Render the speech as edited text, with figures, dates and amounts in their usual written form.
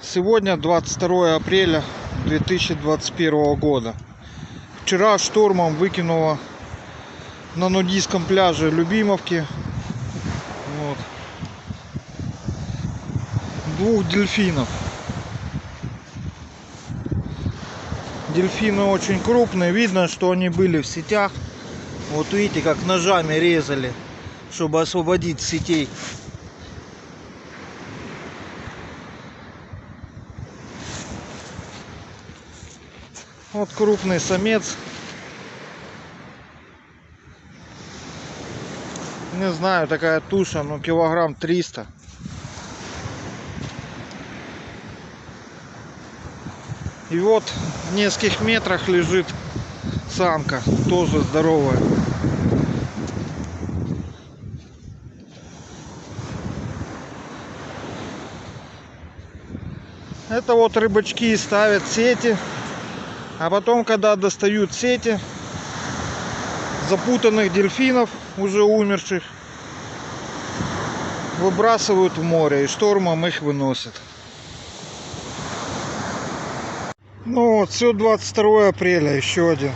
Сегодня 22 апреля 2021 года. Вчера штормом выкинуло на нудистском пляже Любимовки двух дельфинов. Дельфины очень крупные, видно, что они были в сетях. Вот видите, как ножами резали, чтобы освободить сетей. Вот крупный самец. Не знаю, такая туша, ну килограмм 300. И вот в нескольких метрах лежит самка, тоже здоровая. Это вот рыбачки ставят сети, а потом, когда достают сети, запутанных дельфинов, уже умерших, выбрасывают в море и штормом их выносят. Ну вот, все 22 апреля, еще один.